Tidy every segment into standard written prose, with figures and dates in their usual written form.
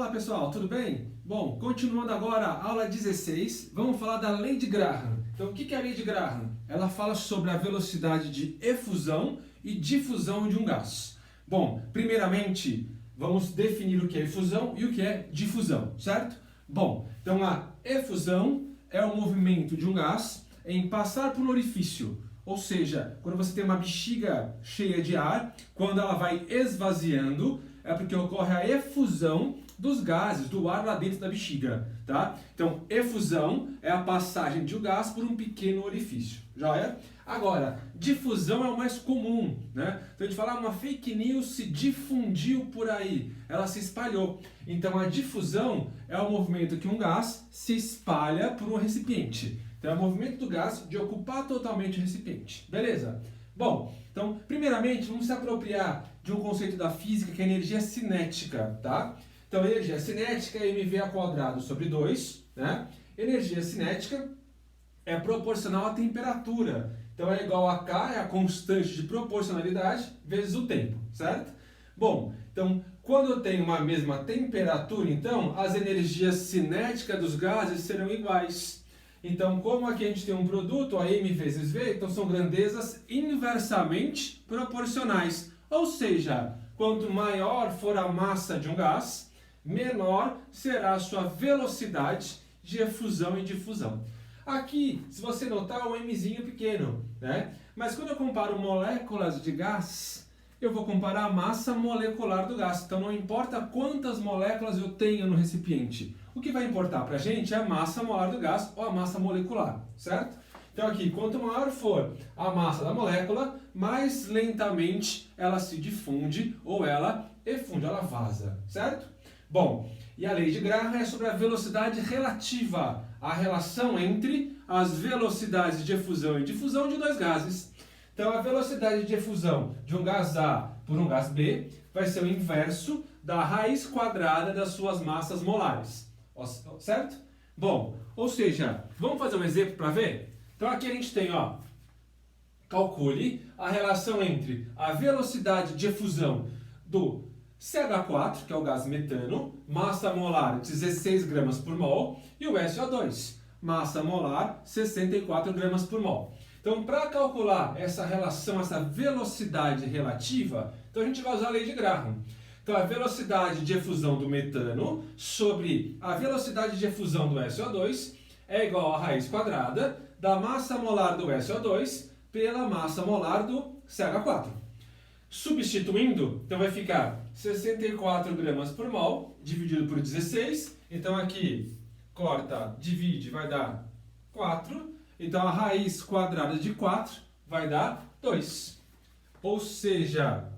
Fala pessoal, tudo bem? Bom, continuando agora a aula 16, vamos falar da lei de Graham. Então o que é a lei de Graham? Ela fala sobre a velocidade de efusão e difusão de um gás. Bom, primeiramente vamos definir o que é efusão e o que é difusão, certo? Bom, então a efusão é o movimento de um gás em passar por um orifício. Ou seja, quando você tem uma bexiga cheia de ar, quando ela vai esvaziando, é porque ocorre a efusão dos gases, do ar lá dentro da bexiga, tá? Então, efusão é a passagem de um gás por um pequeno orifício, já é? Agora, difusão é o mais comum, né? Então, a gente fala, uma fake news se difundiu por aí, ela se espalhou. Então, a difusão é o movimento que um gás se espalha por um recipiente. Então, é o movimento do gás de ocupar totalmente o recipiente, beleza? Bom, então, primeiramente, vamos se apropriar de um conceito da física que é a energia cinética, tá? Então, energia cinética é mv² sobre 2, né? Energia cinética é proporcional à temperatura. Então, é igual a K, é a constante de proporcionalidade, vezes o tempo, certo? Bom, então, quando eu tenho uma mesma temperatura, então, as energias cinéticas dos gases serão iguais. Então, como aqui a gente tem um produto, a M vezes V, então são grandezas inversamente proporcionais. Ou seja, quanto maior for a massa de um gás, menor será a sua velocidade de efusão e difusão. Aqui, se você notar, é um mzinho pequeno, né? Mas quando eu comparo moléculas de gás, eu vou comparar a massa molecular do gás. Então não importa quantas moléculas eu tenho no recipiente. O que vai importar para a gente é a massa molar do gás ou a massa molecular, certo? Então aqui, quanto maior for a massa da molécula, mais lentamente ela se difunde ou ela efunde, ela vaza, certo? Bom, e a lei de Graham é sobre a velocidade relativa, a relação entre as velocidades de efusão e difusão de dois gases. Então a velocidade de efusão de um gás A por um gás B vai ser o inverso da raiz quadrada das suas massas molares, certo? Bom, ou seja, vamos fazer um exemplo para ver? Então aqui a gente tem, ó, calcule a relação entre a velocidade de efusão do CH4, que é o gás metano, massa molar 16 gramas por mol, e o SO2, massa molar 64 gramas por mol. Então, para calcular essa relação, essa velocidade relativa, então a gente vai usar a lei de Graham. Então, a velocidade de efusão do metano sobre a velocidade de efusão do SO2 é igual à raiz quadrada da massa molar do SO2 pela massa molar do CH4. Substituindo, então vai ficar 64 gramas por mol dividido por 16. Então aqui, corta, divide, vai dar 4. Então a raiz quadrada de 4 vai dar 2. Ou seja,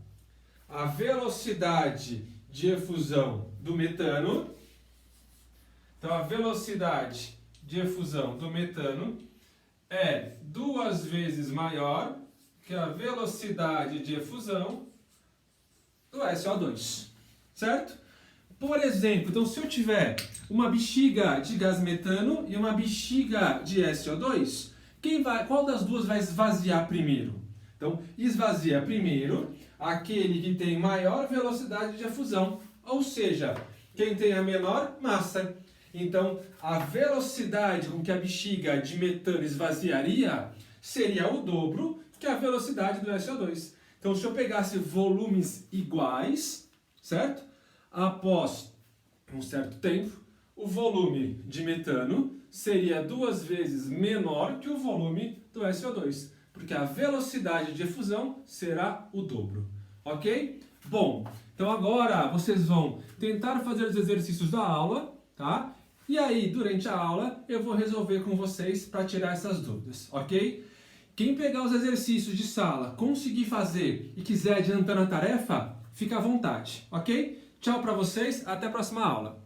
a velocidade de efusão do metano, então a velocidade de efusão do metano é 2 vezes maior que a velocidade de efusão do SO2, certo? Por exemplo, então se eu tiver uma bexiga de gás metano e uma bexiga de SO2, qual das duas vai esvaziar primeiro? Então, esvazia primeiro aquele que tem maior velocidade de efusão, ou seja, quem tem a menor massa. Então, a velocidade com que a bexiga de metano esvaziaria seria o dobro que a velocidade do SO2. Então, se eu pegasse volumes iguais, certo? Após um certo tempo, o volume de metano seria 2 vezes menor que o volume do SO2, porque a velocidade de efusão será o dobro, ok? Bom, então agora vocês vão tentar fazer os exercícios da aula, tá? E aí, durante a aula, eu vou resolver com vocês para tirar essas dúvidas, ok? Quem pegar os exercícios de sala, conseguir fazer e quiser adiantar a tarefa, fica à vontade, ok? Tchau para vocês, até a próxima aula.